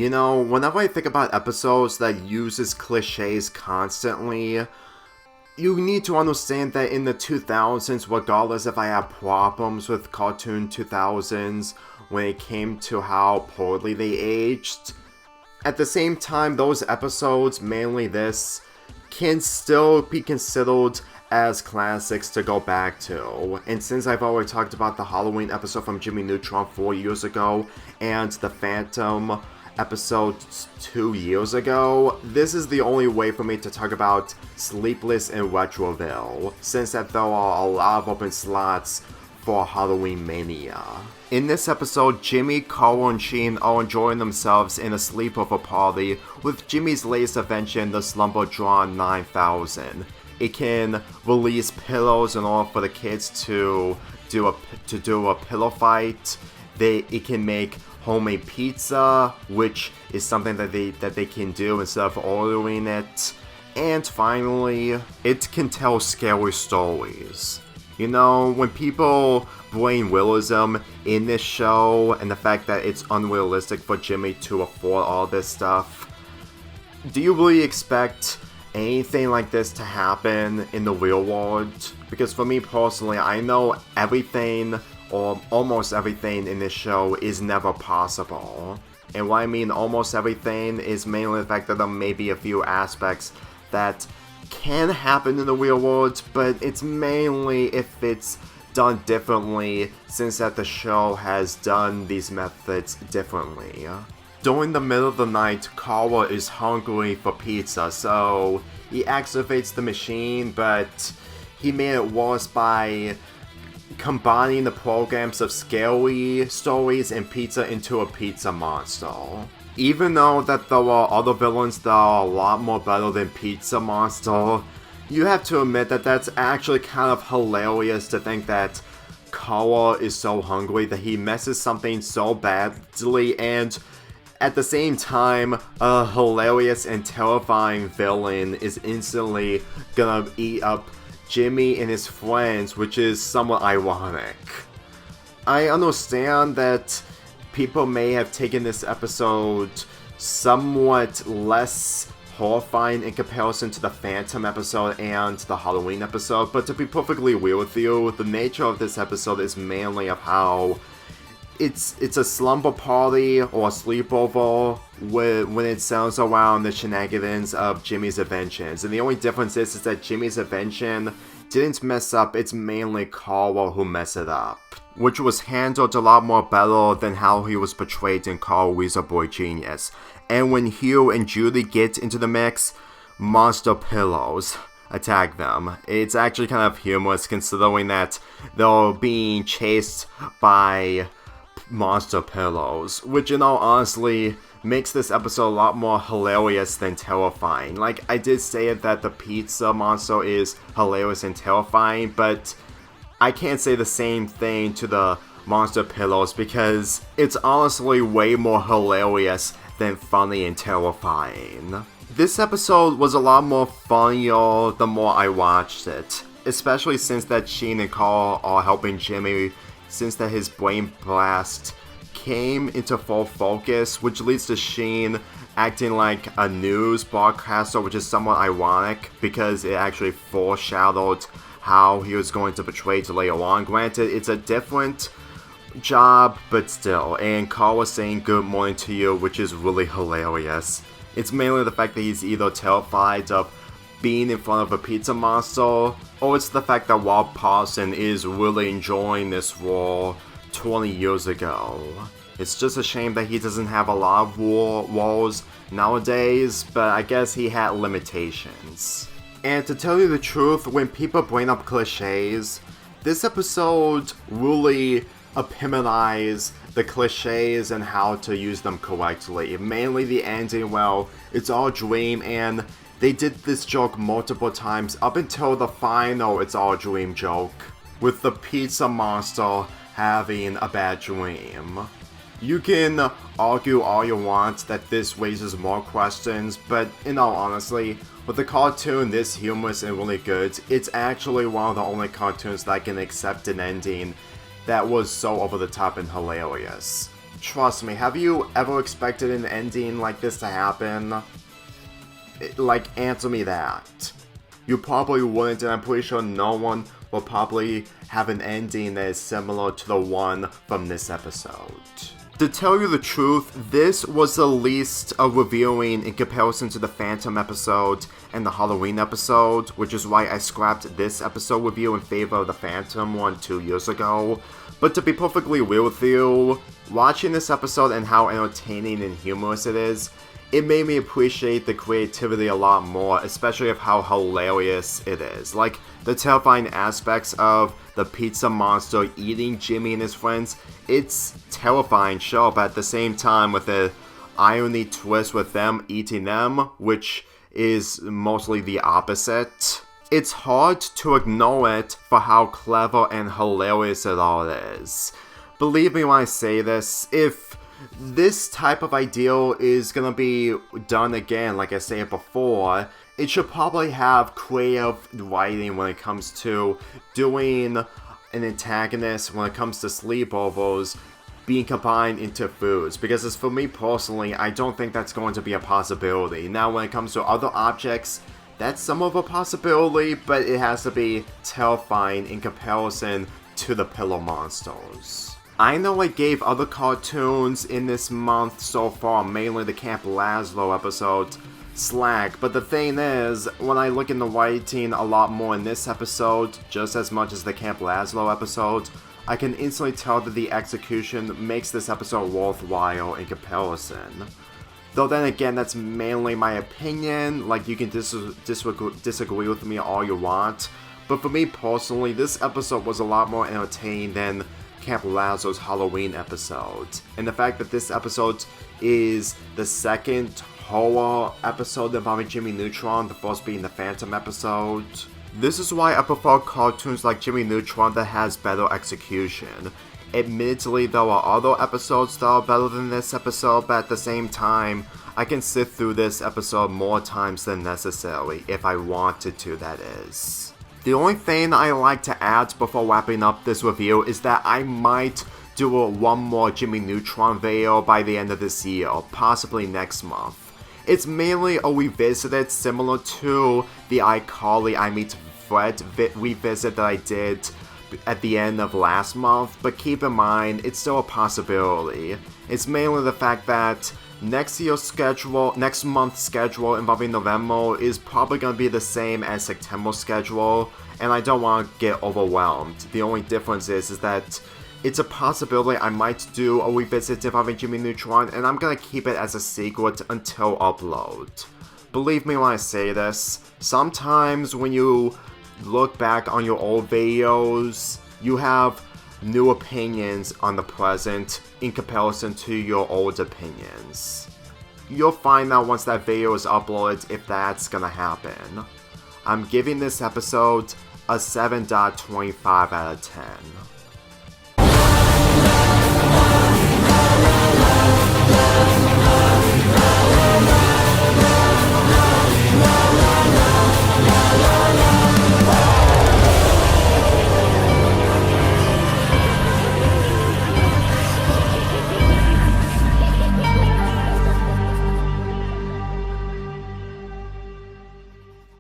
You know, whenever I think about episodes that uses cliches constantly, you need to understand that in the 2000s, regardless if I had problems with cartoon 2000s when it came to how poorly they aged, at the same time, those episodes, mainly this, can still be considered as classics to go back to. And since I've already talked about the Halloween episode from Jimmy Neutron 4 years ago, and the Phantom episode 2 years ago, this is the only way for me to talk about Sleepless and Retroville, since that there are a lot of open slots for Halloween Mania. In this episode, Jimmy, Carl, and Sheen are enjoying themselves in a sleepover party with Jimmy's latest invention, the Slumberdron 9000. It can release pillows in order for the kids to do a pillow fight. It can make homemade pizza, which is something that they can do instead of ordering it. And finally, it can tell scary stories. You know, when people blame realism in this show and the fact that it's unrealistic for Jimmy to afford all this stuff, do you really expect anything like this to happen in the real world? Because for me personally, I know everything or almost everything in this show is never possible. And what I mean almost everything is mainly the fact that there may be a few aspects that can happen in the real world, but it's mainly if it's done differently, since that the show has done these methods differently. During the middle of the night, Carl is hungry for pizza, so he activates the machine, but he made it worse by combining the programs of scary stories and pizza into a pizza monster. Even though that there are other villains that are a lot more better than Pizza Monster, you have to admit that that's actually kind of hilarious to think that Carl is so hungry that he messes something so badly, and at the same time, a hilarious and terrifying villain is instantly gonna eat up Jimmy and his friends, which is somewhat ironic. I understand that people may have taken this episode somewhat less horrifying in comparison to the Phantom episode and the Halloween episode, but to be perfectly real with you, the nature of this episode is mainly of how it's a slumber party or a sleepover when it centers around the shenanigans of Jimmy's inventions. And the only difference is that Jimmy's invention didn't mess up, it's mainly Carl who messed it up, which was handled a lot more better than how he was portrayed in Carl Weezer Boy Genius. And when Hugh and Judy get into the mix, monster pillows attack them. It's actually kind of humorous considering that they're being chased by monster pillows, which in all honestly makes this episode a lot more hilarious than terrifying. Like, I did say that the pizza monster is hilarious and terrifying, but I can't say the same thing to the monster pillows because it's honestly way more hilarious than funny and terrifying. This episode was a lot more funnier the more I watched it, especially since that Sheen and Carl are helping Jimmy, since that his brain blast came into full focus, which leads to Sheen acting like a news broadcaster, which is somewhat ironic because it actually foreshadowed how he was going to portray it later on. Granted, it's a different job, but still. And Carl was saying good morning to you, which is really hilarious. It's mainly the fact that he's either terrified of being in front of a pizza monster, or it's the fact that Rob Paulsen is really enjoying this role 20 years ago. It's just a shame that he doesn't have a lot of roles nowadays, but I guess he had limitations. And to tell you the truth, when people bring up cliches, this episode really epitomizes the cliches and how to use them correctly. Mainly the ending, well, it's all a dream, and they did this joke multiple times up until the final it's all a dream joke, with the pizza monster having a bad dream. You can argue all you want that this raises more questions, but in all honesty, with the cartoon this humorous and really good, it's actually one of the only cartoons that I can accept an ending that was so over the top and hilarious. Trust me, have you ever expected an ending like this to happen? Like, answer me that. You probably wouldn't, and I'm pretty sure no one will probably have an ending that is similar to the one from this episode. To tell you the truth, this was the least revealing in comparison to the Phantom episode and the Halloween episode, which is why I scrapped this episode review in favor of the Phantom one 2 years ago. But to be perfectly real with you, watching this episode and how entertaining and humorous it is, it made me appreciate the creativity a lot more, especially of how hilarious it is. Like, the terrifying aspects of the pizza monster eating Jimmy and his friends, it's terrifying, sure, but at the same time with the irony twist with them eating them, which is mostly the opposite. It's hard to ignore it for how clever and hilarious it all is. Believe me when I say this, if this type of ideal is gonna be done again, like I said before, it should probably have creative writing when it comes to doing an antagonist when it comes to sleepovers being combined into foods, because as for me personally, I don't think that's going to be a possibility. Now when it comes to other objects, that's some of a possibility, but it has to be terrifying in comparison to the pillow monsters. I know I gave other cartoons in this month so far, mainly the Camp Lazlo episode, slack, but the thing is, when I look in the writing a lot more in this episode, just as much as the Camp Lazlo episode, I can instantly tell that the execution makes this episode worthwhile in comparison. Though then again, that's mainly my opinion, like you can disagree with me all you want, but for me personally, this episode was a lot more entertaining than Camp Lazlo's Halloween episode. And the fact that this episode is the second horror episode involving Jimmy Neutron, the first being the Phantom episode. This is why I prefer cartoons like Jimmy Neutron that has better execution. Admittedly, there are other episodes that are better than this episode, but at the same time, I can sit through this episode more times than necessary, if I wanted to, that is. The only thing I like to add before wrapping up this review is that I might do one more Jimmy Neutron video by the end of this year, possibly next month. It's mainly a revisited similar to the iCarly I Meet Fred revisit that I did at the end of last month, but keep in mind, it's still a possibility. It's mainly the fact that next month's schedule involving November is probably going to be the same as September's schedule, and I don't want to get overwhelmed. The only difference is that it's a possibility I might do a revisit involving Jimmy Neutron, and I'm going to keep it as a secret until upload. Believe me when I say this, sometimes when you look back on your old videos, you have new opinions on the present in comparison to your old opinions. You'll find out once that video is uploaded if that's gonna happen. I'm giving this episode a 7.25 out of 10.